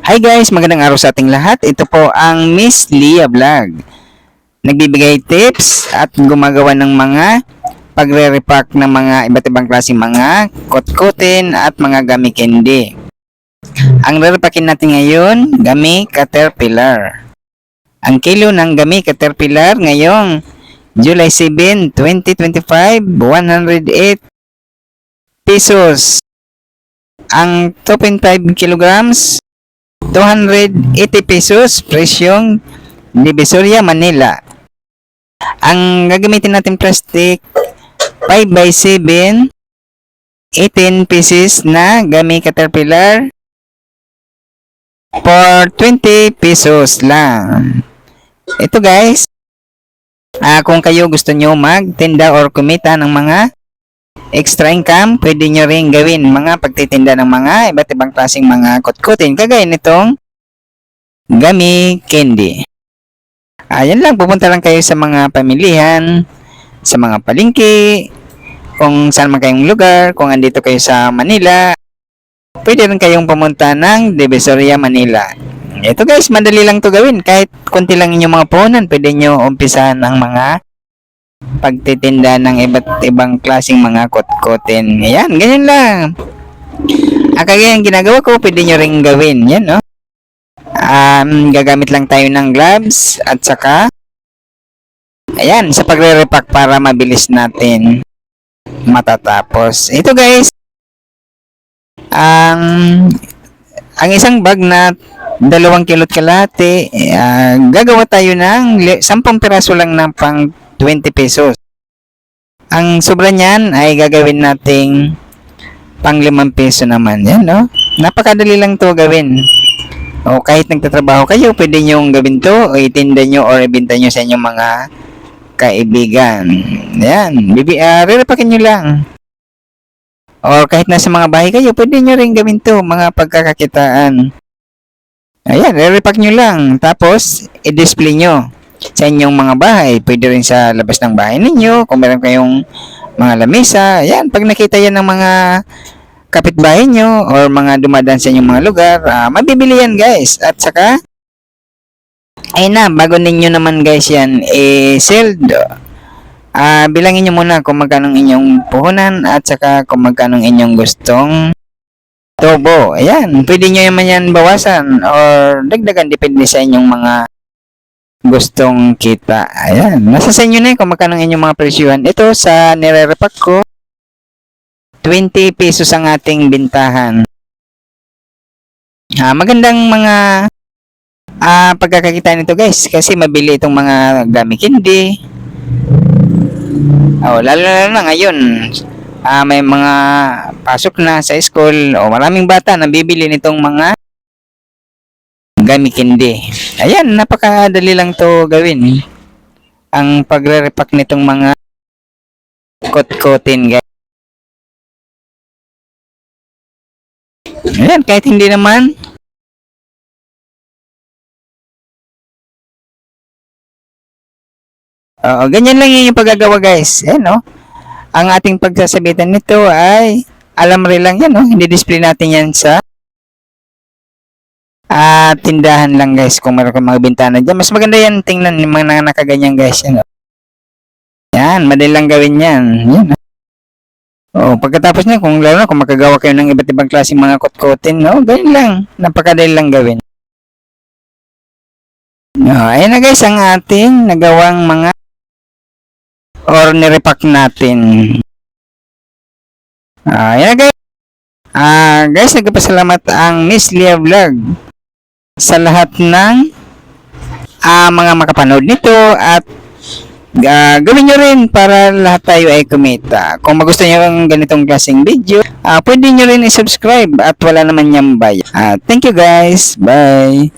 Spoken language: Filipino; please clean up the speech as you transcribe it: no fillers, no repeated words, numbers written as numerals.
Hi guys, magandang araw sa ating lahat. Ito po ang Miss Leah Vlog. Nagbibigay tips at gumagawa ng mga pagre-repack ng mga iba't ibang klaseng mga kotkotin at mga gummy candy. Ang re-repackin natin ngayon, gummy Caterpillar. Ang kilo ng gummy Caterpillar ngayong July 7, 2025, 108 pesos. Ang 2.5 kilograms, 280 pesos, presyong Divisoria, Manila. Ang gagamitin natin plastic, 5x7, 18 pieces na gummy Caterpillar for 20 pesos lang. Ito guys, kung kayo gusto nyo magtinda or kumita ng mga extra income, pwede nyo rin gawin mga pagtitinda ng mga iba't ibang klaseng mga kotkotin kagaya nitong gummy candy. Ayan lang, pupunta lang kayo sa mga pamilihan, sa mga palengke, kung saan man kayong lugar. Kung andito kayo sa Manila, pwede rin kayong pumunta ng Divisoria, Manila. Ito guys, madali lang to gawin. Kahit konti lang inyong mga puhunan, pwede nyo umpisahan ang mga pagtitinda ng iba't ibang klaseng mga kotkotin. Ayan, ganyan lang. Kaya yung ginagawa ko, pwede nyo rin gawin. Yan, no? Gagamit lang tayo ng gloves at saka ayan, sa pagre-repack para mabilis natin matatapos. Ito guys, ang isang bag na 2 kilot kalahati, gagawa tayo ng 10 piraso lang ng pang 20 pesos. Ang sobra niyan ay gagawin nating pang 5 peso naman. Yan, no? Napakadali lang to gawin. O kahit nagtatrabaho kayo, pwede nyong gawin to o itinda nyo or ibenta nyo sa inyong mga kaibigan. Yan, re-repackin nyo lang. O kahit nasa mga bahay kayo, pwede nyo rin gawin to, mga pagkakakitaan. Ayan, re-repack nyo lang. Tapos, i-display nyo sa inyong mga bahay. Pwede rin sa labas ng bahay ninyo, kung meron kayong mga lamesa. Ayan, pag nakita yan ng mga kapitbahay nyo or mga dumadaan sa inyong mga lugar, mabibili yan guys. At saka, ayun na, bago ninyo naman guys yan i-sell, bilangin nyo muna kung magkano inyong puhunan at saka kung magkano inyong gustong tubo. Ayan, pwede nyo naman yan bawasan or dagdagan, depende sa inyong mga gustong kita. Ayan, nasa sa inyo na kung magkano inyong mga presyuhan. Ito sa nire-repack ko, 20 pesos ang ating bintahan. Magandang mga pagkakakita nito guys, kasi mabili itong mga gummy candy. Lalo na ngayon, may mga pasok na sa school o maraming bata na bibili nitong mga gummy candy. Ayan, napakadali lang to gawin. Ang pagre-repack nitong mga kotkotin guys. Ayan, kahit hindi naman ganyan lang yung paggagawa guys. Ayan, no? Ang ating pagsasabitan nito ay alamre lang yan, no? Hindi display natin yan sa tindahan lang guys. Kung meron kang mga bintana dyan, mas maganda yan tingnan yung mga nakaganyan guys. Yan, no? Yan, madali lang gawin yan. Yan, no? Pagkatapos niya, kung lalo na kung makagawa kayo ng iba't ibang klaseng mga kotkotin, no? Ganyan lang. Napakadali lang gawin. Ayan na guys ang ating nagawang mga or nirepack natin. Ayan na guys. Guys, nagpapasalamat ang Miss Leah Vlog sa lahat ng mga makapanood nito at gawin nyo rin para lahat tayo ay kumita. Kung magusto nyo ang ganitong klaseng video, pwede nyo rin i-subscribe at wala naman niyang bayad. Thank you guys. Bye.